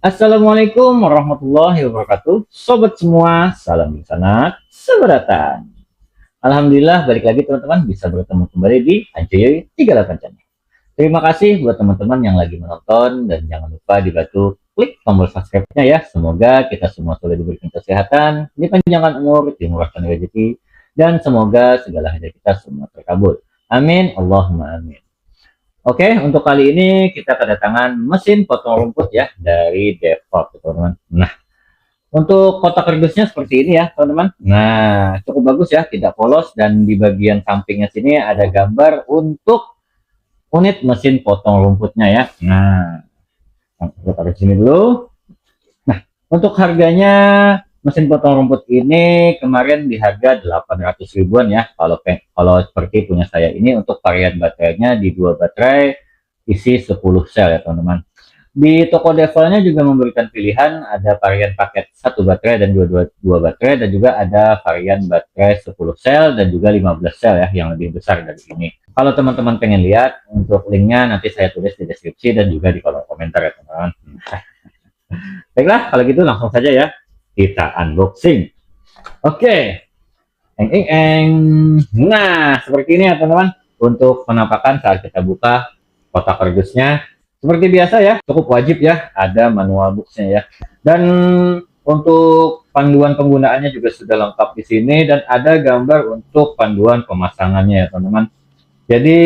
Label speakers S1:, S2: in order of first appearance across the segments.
S1: Assalamualaikum warahmatullahi wabarakatuh. Sobat semua, salam sanat, seberatan. Alhamdulillah, balik lagi teman-teman bisa bertemu kembali di Anjoy 38 Channel. Terima kasih buat teman-teman yang lagi menonton dan jangan lupa dibantu klik tombol subscribe-nya ya. Semoga kita semua selalu diberikan kesehatan, dipanjangkan umur, dimurahkan rezeki, dan semoga segala hajat kita semua terkabul. Amin, Allahumma amin. Oke, untuk kali ini kita kedatangan mesin potong rumput ya dari Depot, teman-teman. Nah, untuk kotak kardusnya seperti ini ya, teman-teman. Nah, cukup bagus ya, tidak polos dan di bagian sampingnya sini ada gambar untuk unit mesin potong rumputnya ya. Nah, kita taruh sini dulu. Nah, untuk harganya mesin potong rumput ini kemarin di harga 800 ribuan ya. Kalau seperti punya saya ini untuk varian baterainya di 2 baterai isi 10 sel ya teman-teman. Di toko Devolnya juga memberikan pilihan ada varian paket 1 baterai dan 2 baterai dan juga ada varian baterai 10 sel dan juga 15 sel ya yang lebih besar dari ini. Kalau teman-teman pengen lihat untuk linknya nanti saya tulis di deskripsi dan juga di kolom komentar ya teman-teman. Baiklah, kalau gitu langsung saja ya kita unboxing. Oke, eng. Nah, seperti ini ya teman-teman. Untuk penampakan saat kita buka kotak kardusnya, seperti biasa ya, cukup wajib ya ada manual booknya ya. Dan untuk panduan penggunaannya juga sudah lengkap di sini dan ada gambar untuk panduan pemasangannya ya teman-teman. Jadi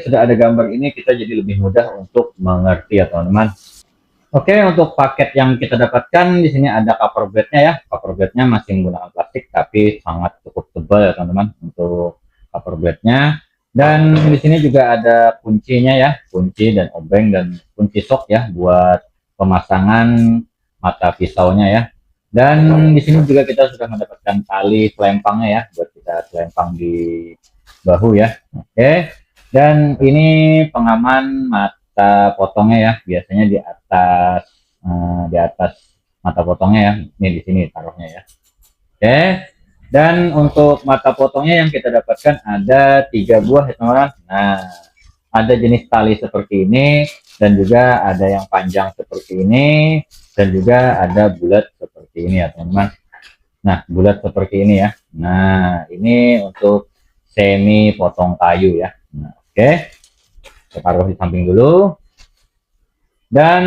S1: sudah ada gambar ini kita jadi lebih mudah untuk mengerti ya teman-teman. Oke, untuk paket yang kita dapatkan di sini ada cover bednya ya. Cover bednya masih menggunakan plastik tapi sangat cukup tebal ya teman-teman untuk cover bednya. Dan di sini juga ada kuncinya ya, kunci dan obeng dan kunci sok ya buat pemasangan mata pisaunya ya. Dan di sini juga kita sudah mendapatkan tali selempangnya ya buat kita selempang di bahu ya. Oke. Dan ini pengaman mata potongnya ya, biasanya di atas mata potongnya ya. Ini di sini taruhnya ya. Oke. Dan untuk mata potongnya yang kita dapatkan ada 3 buah ya teman-teman. Nah, ada jenis tali seperti ini dan juga ada yang panjang seperti ini dan juga ada bulat seperti ini ya teman-teman. Nah, bulat seperti ini ya. Nah, ini untuk semi potong kayu ya. Nah, oke. Kita taruh di samping dulu. Dan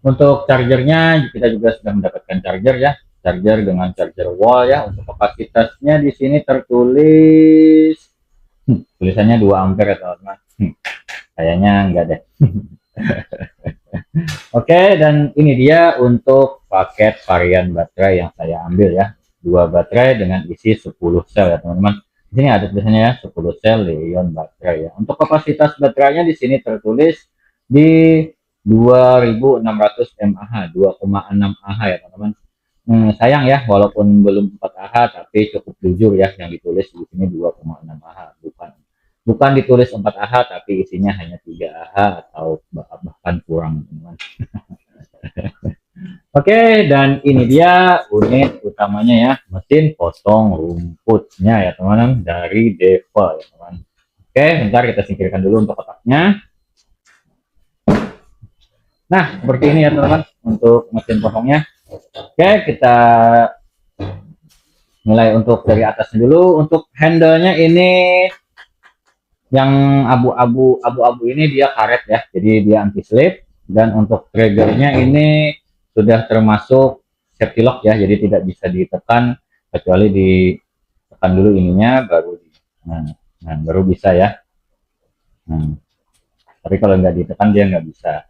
S1: untuk chargernya kita juga sudah mendapatkan charger ya, charger dengan charger wall ya. Untuk kapasitasnya di sini tertulis tulisannya 2 ampere ya teman-teman. Kayaknya enggak deh. Oke, dan ini dia untuk paket varian baterai yang saya ambil ya. 2 baterai dengan isi 10 sel ya teman-teman. Di sini ada tulisannya ya 10 sel Li-ion baterai ya. Untuk kapasitas baterainya di sini tertulis di 2600 mAh, 2,6 Ah ya teman-teman. Sayang ya walaupun belum 4 Ah tapi cukup jujur ya yang ditulis di sini 2,6 Ah, bukan ditulis 4 Ah tapi isinya hanya 3 Ah atau bahkan kurang teman-teman. Oke, dan ini dia unit utamanya ya, mesin potong rumputnya ya teman-teman dari Deva ya teman. Oke, bentar kita singkirkan dulu untuk kotaknya. Nah, seperti ini ya teman-teman untuk mesin potongnya. Oke, kita mulai untuk dari atas dulu. Untuk handle-nya ini yang abu-abu ini dia karet ya, jadi dia anti slip. Dan untuk triggernya ini sudah termasuk safety lock ya, jadi tidak bisa ditekan kecuali ditekan dulu ininya baru baru bisa ya. Tapi kalau nggak ditekan dia nggak bisa.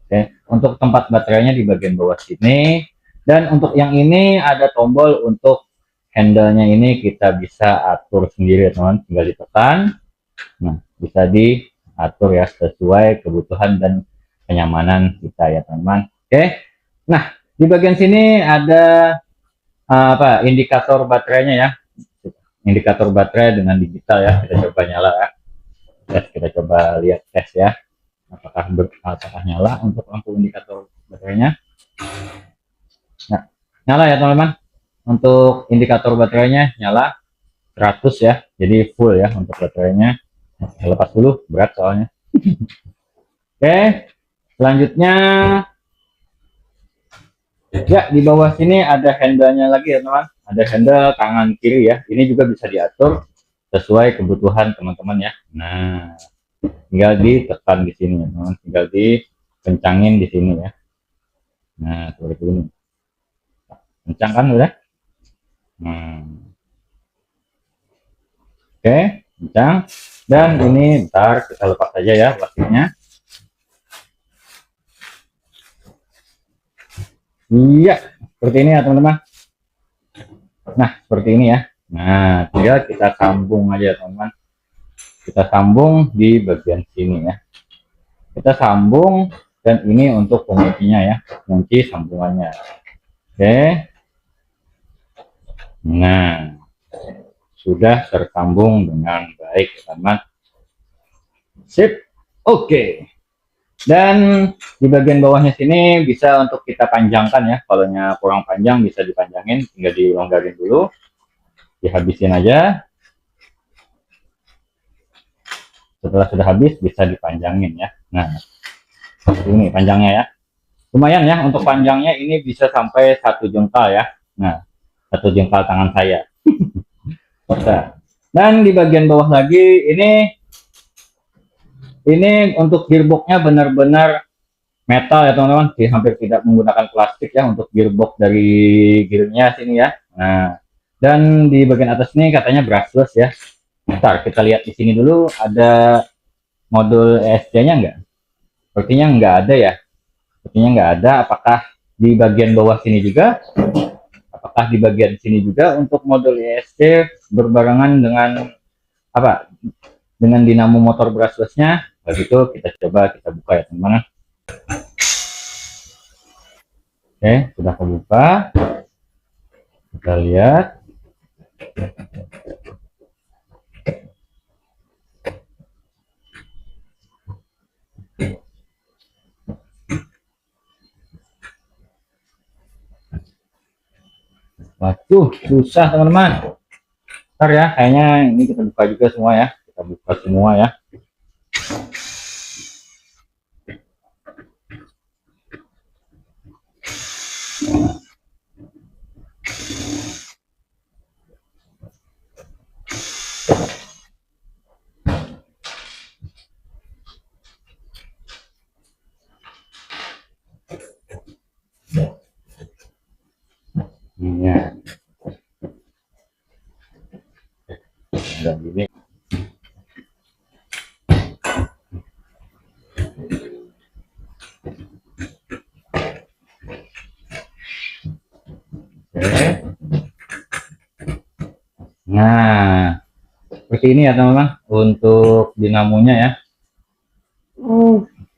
S1: Oke, untuk tempat baterainya di bagian bawah sini. Dan untuk yang ini ada tombol untuk handle-nya ini kita bisa atur sendiri teman, tinggal ditekan. Nah, bisa diatur ya sesuai kebutuhan dan kenyamanan kita ya teman-teman. Oke. Nah, di bagian sini ada indikator baterainya ya. Indikator baterai dengan digital ya. Kita coba nyala ya. Kita coba lihat tes ya. Apakah nyala untuk lampu indikator baterainya. Nah, nyala ya teman-teman. Untuk indikator baterainya nyala 100 ya. Jadi full ya untuk baterainya. Lepas dulu, berat soalnya. Oke, selanjutnya Ya, di bawah sini ada handle-nya lagi ya teman. Ada handle tangan kiri ya. Ini juga bisa diatur sesuai kebutuhan teman-teman ya. Nah, tinggal ditekan di sini ya teman. Tinggal dikencangin di sini ya. Nah, seperti ini. Kencang kan udah? Oke, kencang. Dan ini ntar kita lepas saja ya plastiknya. Iya, seperti ini ya teman-teman. Nah, seperti ini ya. Nah, tinggal kita sambung aja teman-teman. Kita sambung di bagian sini ya. Kita sambung dan ini untuk penguncinya ya, kunci sambungannya. Oke. Nah, sudah tersambung dengan baik teman-teman. Sip. Oke. Dan di bagian bawahnya sini bisa untuk kita panjangkan ya. Kalau kurang panjang bisa dipanjangin, tinggal dilonggarin dulu. Dihabisin aja. Setelah sudah habis bisa dipanjangin ya. Nah, seperti ini panjangnya ya. Lumayan ya untuk panjangnya, ini bisa sampai 1 jengkal ya. Nah, 1 jengkal tangan saya. Nah, dan di bagian bawah lagi ini untuk gearboxnya benar-benar metal ya teman-teman, hampir tidak menggunakan plastik ya untuk gearbox dari gearnya sini ya. Nah, dan di bagian atas ini katanya brushless ya. Bentar, kita lihat di sini dulu, ada modul ESC-nya enggak? Sepertinya enggak ada ya. Sepertinya enggak ada. Apakah di bagian bawah sini juga? Apakah di bagian sini juga untuk modul ESC berbarengan dengan apa? Dengan dinamo motor brushless-nya? Begitu kita coba kita buka ya teman-teman. Oke, sudah kebuka. Kita lihat. Waduh, susah teman-teman. Ntar ya, kayaknya ini kita buka juga semua ya. Kita buka semua ya. Ya. Dan gini. Oke. Nah, seperti ini ya teman-teman untuk dinamonya ya.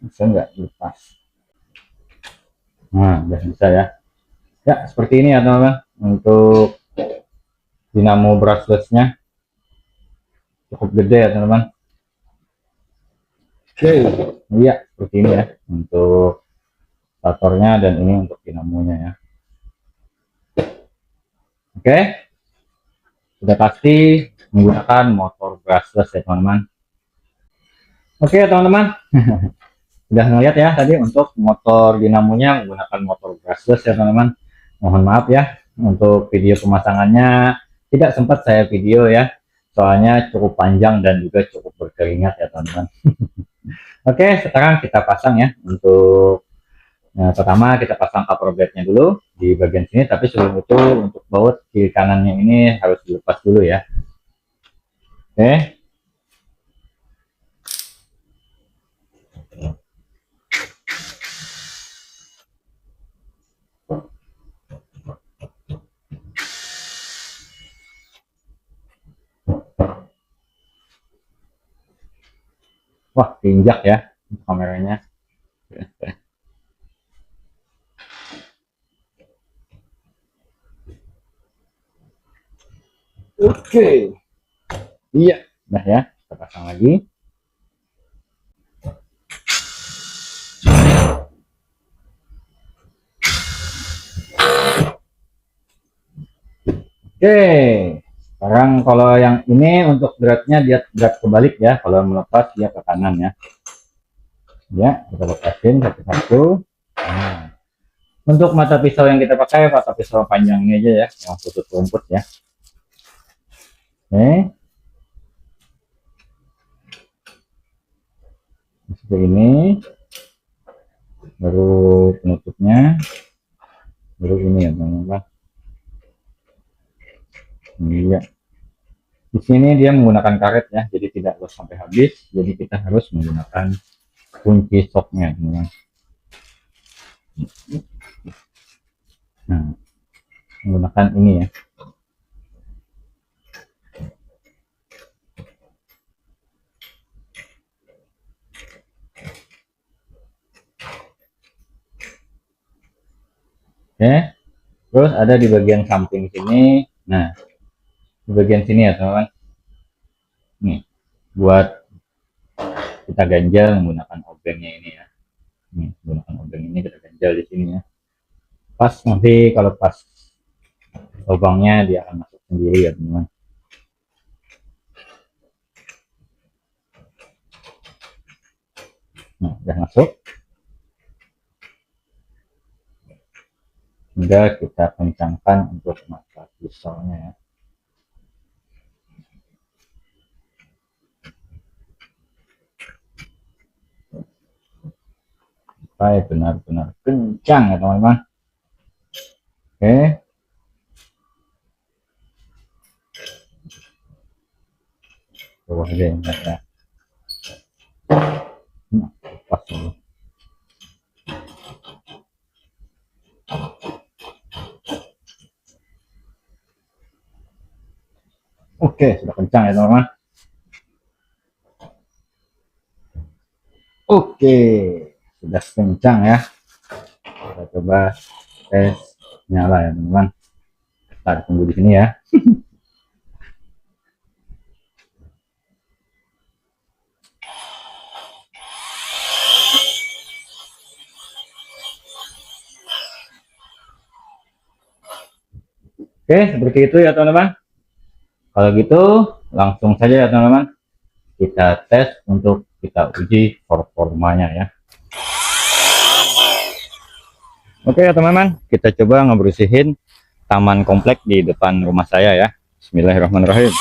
S1: Bisa nggak lepas? Nah, udah bisa ya. Ya, seperti ini ya teman-teman untuk dinamo brushless-nya. Cukup gede ya teman-teman. Oke, iya seperti ini ya untuk statornya dan ini untuk dinamonya ya. Oke, sudah pasti menggunakan motor brushless ya teman-teman. Oke teman-teman, udah ngeliat ya tadi untuk motor dinamonya menggunakan motor brushless ya teman-teman. Mohon maaf ya untuk video pemasangannya tidak sempat saya video ya, soalnya cukup panjang dan juga cukup berkeringat ya teman-teman. Oke, sekarang kita pasang ya. Untuk pertama kita pasang cover blade-nya dulu di bagian sini, tapi sebelum itu untuk baut kiri kanannya ini harus dilepas dulu ya. Oke. Wah, injak ya kameranya. Oke. Iya, nah ya, kita pasang lagi. Oke. Sekarang kalau yang ini untuk dratnya dia drat kebalik ya, kalau melepas dia ke kanan ya. Ya, kita lepasin satu-satu. Untuk mata pisau yang kita pakai mata pisau panjang ini aja ya, yang khusus rumput ya. Oke, seperti ini. Baru penutupnya, baru ini ya teman-teman. Iya. Di sini dia menggunakan karet ya, jadi tidak harus sampai habis. Jadi kita harus menggunakan kunci soknya teman-teman. Nah, menggunakan ini ya. Oke, terus ada di bagian samping sini. Nah, di bagian sini ya teman-teman. Nih, buat kita ganjal menggunakan obengnya ini ya. Nih, menggunakan obeng ini kita ganjal di sini ya. Pas nanti kalau pas lubangnya dia akan masuk sendiri ya teman-teman. Nah, udah masuk. Hingga kita kencangkan untuk mata pisaunya ya. Supaya benar-benar kencang ya teman-teman. Oke. Bawah aja ya. Nah, pas dulu. Oke, sudah kencang ya teman-teman. Oke, sudah kencang ya. Kita coba tes nyala ya teman-teman. Kita tunggu di sini ya. Oke, seperti itu ya teman-teman. Kalau gitu langsung saja ya teman-teman. Kita tes untuk kita uji performanya ya. Oke ya teman-teman, kita coba ngebersihin taman komplek di depan rumah saya ya. Bismillahirrahmanirrahim.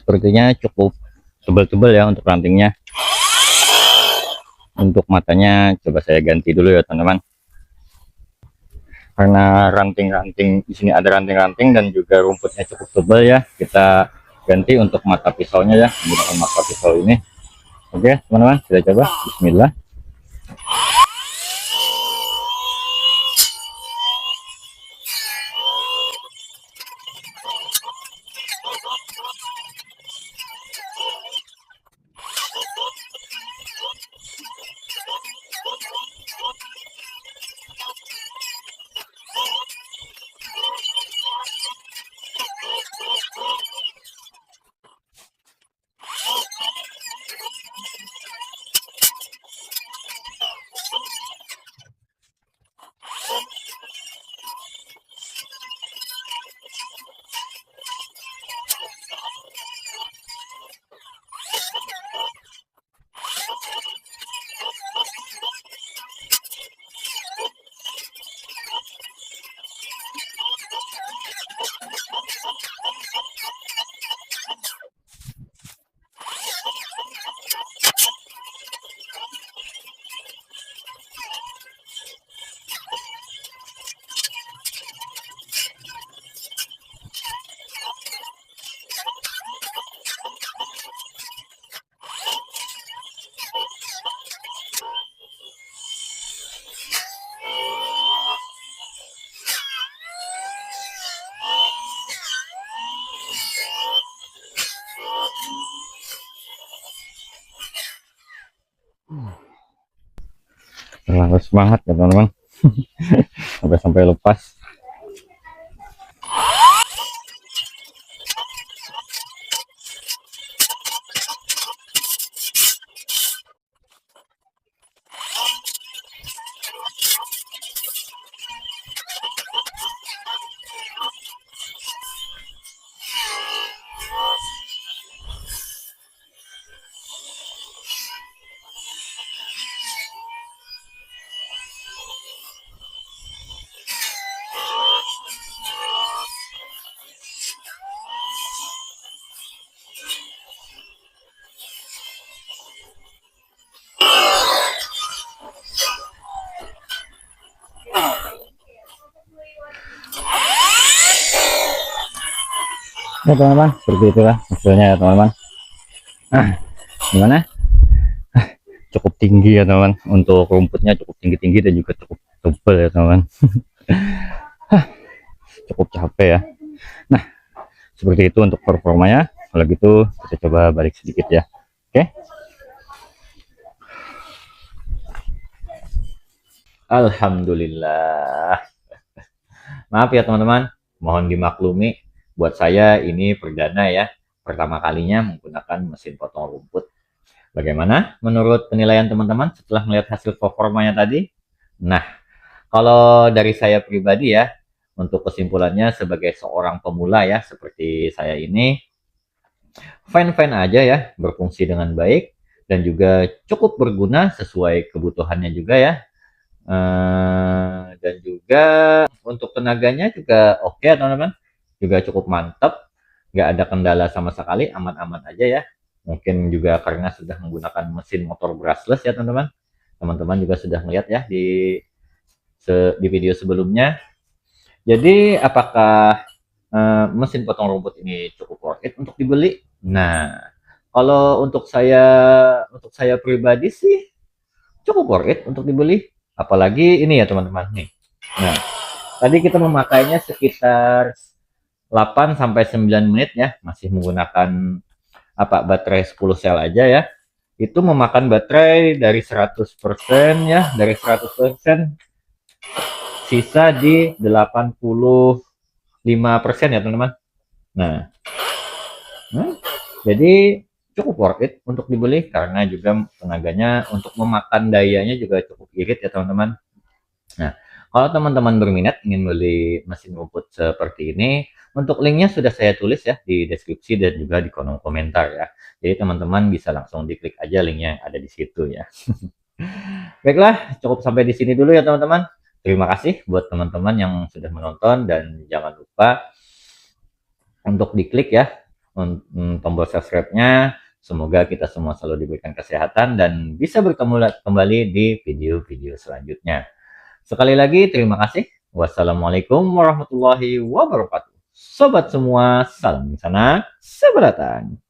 S1: Sepertinya cukup tebal-tebal ya untuk rantingnya. Untuk matanya coba saya ganti dulu ya teman-teman. Karena ranting-ranting di sini ada ranting-ranting dan juga rumputnya cukup tebal ya. Kita ganti untuk mata pisaunya ya, menggunakan mata pisau ini. Oke, teman-teman, kita coba. Bismillah. Harus semangat ya teman-teman. Sampai lepas. Ya teman-teman, seperti itulah hasilnya ya teman-teman. Nah, gimana? Cukup tinggi ya teman-teman, untuk rumputnya cukup tinggi-tinggi dan juga cukup tebal ya teman-teman. Cukup capek ya. Nah, seperti itu untuk performanya. Kalau gitu kita coba balik sedikit ya. Oke. Alhamdulillah. Maaf ya teman-teman, mohon dimaklumi, buat saya ini perdana ya, pertama kalinya menggunakan mesin potong rumput. Bagaimana menurut penilaian teman-teman setelah melihat hasil performanya tadi? Nah, kalau dari saya pribadi ya, untuk kesimpulannya sebagai seorang pemula ya, seperti saya ini, fine-fine aja ya, berfungsi dengan baik, dan juga cukup berguna sesuai kebutuhannya juga ya. Dan juga untuk tenaganya juga oke ya teman-teman, juga cukup mantap, nggak ada kendala sama sekali, aman-aman aja ya. Mungkin juga karena sudah menggunakan mesin motor brushless ya teman-teman. Teman-teman juga sudah melihat ya di video sebelumnya. Jadi apakah mesin potong rumput ini cukup worth it untuk dibeli? Nah, kalau untuk saya pribadi sih cukup worth it untuk dibeli. Apalagi ini ya teman-teman nih. Nah, tadi kita memakainya sekitar 8 sampai 9 menit ya, masih menggunakan baterai 10 sel aja ya. Itu memakan baterai dari 100% ya, dari 100% sisa di 85% ya teman-teman. Nah, jadi cukup worth it untuk dibeli karena juga tenaganya untuk memakan dayanya juga cukup irit ya teman-teman. Nah, kalau teman-teman berminat ingin beli mesin rumput seperti ini, untuk linknya sudah saya tulis ya di deskripsi dan juga di kolom komentar ya. Jadi teman-teman bisa langsung diklik aja linknya yang ada di situ ya. Baiklah, cukup sampai di sini dulu ya teman-teman. Terima kasih buat teman-teman yang sudah menonton dan jangan lupa untuk diklik ya tombol subscribe-nya. Semoga kita semua selalu diberikan kesehatan dan bisa bertemu kembali di video-video selanjutnya. Sekali lagi terima kasih. Wassalamualaikum warahmatullahi wabarakatuh. Sobat semua, salam di sana seberatan.